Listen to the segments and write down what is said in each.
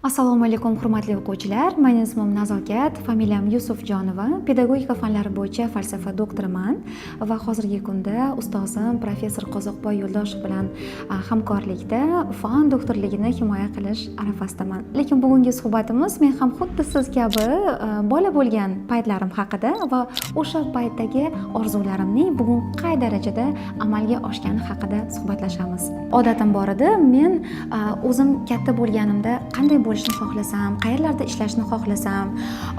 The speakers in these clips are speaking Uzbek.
Assalomu alaykum hurmatli o'quvchilar. Mening ismim Nazokat, familiyam Yusufjonova. Pedagogika fanlari bo'yicha falsafa doktoriman va hozirgi kunda ustozim professor Qozoqboy Yo'ldoshev bilan hamkorlikda fan doktorligini himoya qilish arafasidaman. Lekin bugungi suhbatimiz men ham xuddi siz kabi bola bo'lgan paytlarim haqida va o'sha paytdagi orzularimning bugun qay darajada amalga oshgani haqida suhbatlashamiz. Odatim bor edi, men o'zim katta bo'lganimda qanday bo'lishni xohlasam, qayerlarda ishlashni xohlasam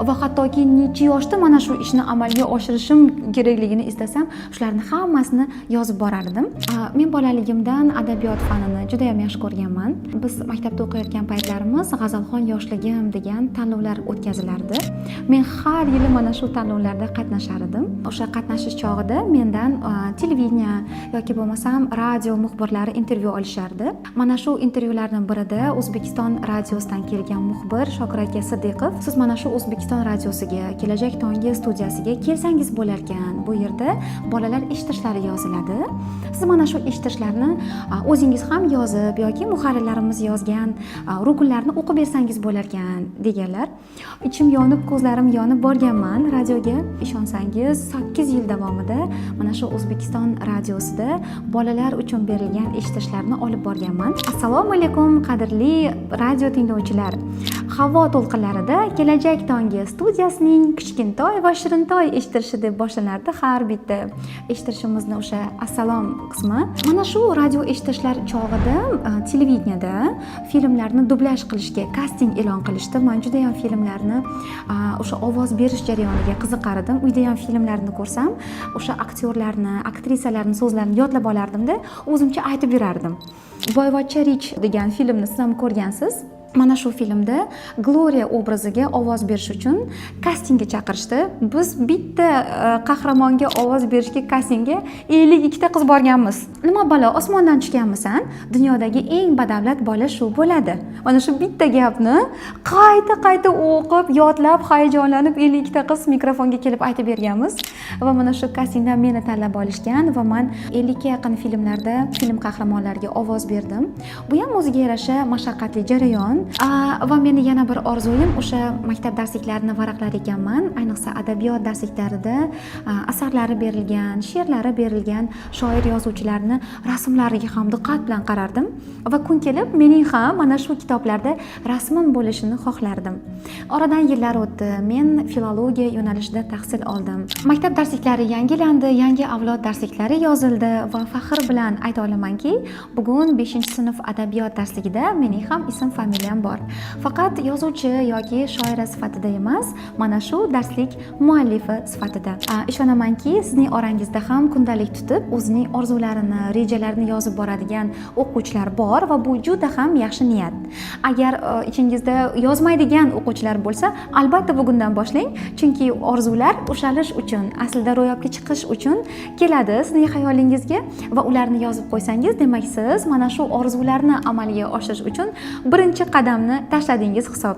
va hattoki necha yoshda mana shu ishni amalga oshirishim kerakligini istasam, shularni hammasini yozib borar edim. Men bolaligimdan adabiyot fanini juda ham yaxshi ko'rganman. Biz maktabda o'qiyotgan paytlarimiz G'azalxon yoshligim degan tanlovlar o'tkazilardi. Men har yili mana shu tanlovlarda qatnashar edim. O'sha qatnashish chog'ida mendan televideniya yoki bo'lmasam radio muxbirlari intervyu olishardi. Mana shu intervyularning birida O'zbekiston radiosidan kelgan muxbir Shokir aka Siddiqov, siz mana shu O'zbekiston radiosiga, Kelajak tongi studiyasiga kelsangiz bo'lar ekan. Bu yerda bolalar eshitishlari yoziladi. Siz mana shu eshitishlarini o'zingiz ham yozib yoki muharrirlarimiz yozgan rukunlarni o'qib bersangiz bo'lar ekan deganlar. Ichim yonib, ko'zlarim yonib borganman radioga. Ishonsangiz, 8 yil davomida mana shu O'zbekiston radiosida bolalar uchun berilgan eshitishlarni olib borganman. Assalomu alaykum qadrli radio tinglovchilar. Havo to'lqinlarida Kelajak tongi studiyasining kichkintoy va shirintoy eshitirishi deb boshlanardi har bitta eshitishimizni o'sha assalom qismi. Mana shu radio eshitishlar chog'ida televideniyada filmlarni dublyaj qilishga kasting e'lon qilishdi. Men juda ham filmlarni o'sha ovoz berish jarayoniga qiziqar edim. Uyda ham filmlarni ko'rsam, o'sha aktyorlarni, aktrisalarning so'zlarini yodlab olardimda, o'zimcha aytib yurardim. Boyvachcha Rich degan filmni siz ham ko'rgansiz. Mana shu filmda Gloria obraziga ovoz berish uchun kastingga chaqirishdi. Biz bitta qahramonga ovoz berishga kastingga 52 ta qiz borganmiz. Nima balo, osmondan tushganmisan? Dunyodagi eng badavlat bola shu bo'ladi. Mana shu bitta gapni qayta o'qib, yodlab, hayajonlanib 52 ta qiz mikrofonga kelib aytib berganmiz. Va mana shu kastingdan meni tanlab olishgan va men 50 ga yaqin filmlarda film qahramonlariga ovoz berdim. Bu ham o'ziga yarasha mashaqqatli jarayon. Va meni yana bir orzuyim o'sha maktab darsliklarini varaqlar ekanman. Ayniqsa adabiyot darsliklarida asarlari berilgan, she'rlari berilgan shoir yozuvchilarni rasmlariga ham diqqat bilan qarardim va kun kelib mening ham mana shu kitoblarda rasmim bo'lishini xohlardim. Oradan yillar o'tdi. Men filologiya yo'nalishida tahsil oldim. Maktab darsliklari yangilandi, yangi avlod darsliklari yozildi va faxr bilan ayta olamanki, bugun 5-sinf adabiyot darsligida mening ham ism familiyam bor. Faqat yozuvchi yoki shoira sifatida emas, mana shu darslik muallifi sifatida. Ishonamanki, sizning orangizda ham kundalik tutib, o'zining orzularini, rejalarini yozib boradigan o'quvchilar bor va bu juda ham yaxshi niyat. Agar ichingizda yozmaydigan o'quvchilar bo'lsa, albatta bugundan boshlang, chunki orzular ushalish uchun, aslida ro'yobga chiqish uchun keladi sizning xayolingizga va ularni yozib qo'ysangiz, demak siz mana shu orzularni amalga oshirish uchun birinchi qadamni tashladingiz hisob.